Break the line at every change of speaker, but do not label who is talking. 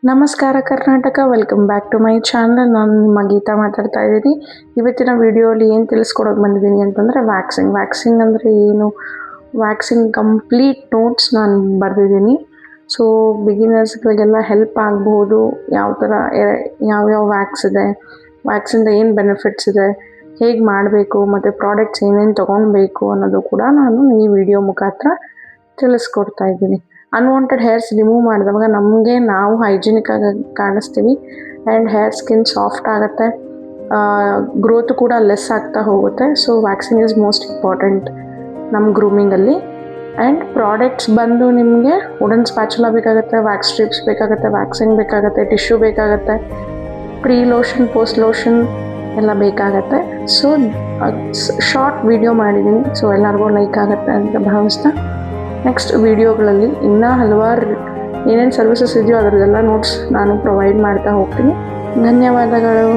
ನಮಸ್ಕಾರ Karnataka, welcome back to my channel. ನಾನು ನಿಮ್ಮ ಗೀತಾ ಮಾತಾಡ್ತಾ ಇದ್ದೀನಿ. ಇವತ್ತಿನ ವಿಡಿಯೋಲಿ ಏನು ತಿಳಿಸ್ಕೊಡೋಕೆ ಬಂದಿದ್ದೀನಿ ಅಂತಂದರೆ ವ್ಯಾಕ್ಸಿಂಗ್ ಅಂದರೆ ಏನು, ವ್ಯಾಕ್ಸಿಂಗ್ ಕಂಪ್ಲೀಟ್ ನೋಟ್ಸ್ ನಾನು ಬರೆದಿದ್ದೀನಿ. ಸೊ ಬಿಗಿನರ್ಸ್ಗಳಿಗೆಲ್ಲ ಹೆಲ್ಪ್ ಆಗ್ಬೋದು. ಯಾವ ಥರ ಯಾವ್ಯಾವ ವ್ಯಾಕ್ಸ್ ಇದೆ, ವ್ಯಾಕ್ಸಿಂದ ಏನು ಬೆನಿಫಿಟ್ಸ್ ಇದೆ, ಹೇಗೆ ಮಾಡಬೇಕು ಮತ್ತು ಪ್ರಾಡಕ್ಟ್ಸ್ ಏನೇನು ತೊಗೊಳ್ಬೇಕು ಅನ್ನೋದು ಕೂಡ ನಾನು ಈ ವಿಡಿಯೋ ಮುಖಾಂತರ ತಿಳಿಸ್ಕೊಡ್ತಾ ಇದ್ದೀನಿ. ಅನ್ವಾಂಟೆಡ್ ಹೇರ್ಸ್ ರಿಮೂವ್ ಮಾಡಿದವಾಗ ನಾವು ಹೈಜಿನಿಕ್ ಆಗಿ ಕಾಣಿಸ್ತೀವಿ ಆ್ಯಂಡ್ ಹೇರ್ ಸ್ಕಿನ್ ಸಾಫ್ಟ್ ಆಗುತ್ತೆ, ಗ್ರೋತ್ ಕೂಡ ಲೆಸ್ ಆಗ್ತಾ ಹೋಗುತ್ತೆ. So waxing is most important ನಮ್ಮ ಗ್ರೂಮಿಂಗಲ್ಲಿ. ಆ್ಯಂಡ್ ಪ್ರಾಡಕ್ಟ್ಸ್ ಬಂದು ನಿಮಗೆ ವುಡನ್ ಸ್ಪ್ಯಾಚುಲಾ ಬೇಕಾಗುತ್ತೆ, ವ್ಯಾಕ್ಸ್ ಸ್ಟ್ರಿಪ್ಸ್ ಬೇಕಾಗುತ್ತೆ, ವ್ಯಾಕ್ಸಿಂಗ್ ಬೇಕಾಗುತ್ತೆ, ಟಿಶ್ಯೂ ಬೇಕಾಗುತ್ತೆ, ಪ್ರೀ ಲೋಷನ್ ಪೋಸ್ಟ್ ಲೋಷನ್ ಎಲ್ಲ ಬೇಕಾಗತ್ತೆ. ಸೊ ಶಾರ್ಟ್ ವಿಡಿಯೋ ಮಾಡಿದ್ದೀನಿ, ಸೊ ಎಲ್ಲರಿಗೂ ಲೈಕ್ ಆಗುತ್ತೆ ಅಂತ ಭಾವಿಸ್ತಾ ನೆಕ್ಸ್ಟ್ ವಿಡಿಯೋಗಳಲ್ಲಿ ಇನ್ನೂ ಹಲವಾರು ಏನೇನು ಸರ್ವಿಸಸ್ ಇದೆಯೋ ಅದರದ್ದೆಲ್ಲ ನೋಟ್ಸ್ ನಾನು ಪ್ರೊವೈಡ್ ಮಾಡ್ತಾ ಹೋಗ್ತೀನಿ. ಧನ್ಯವಾದಗಳು.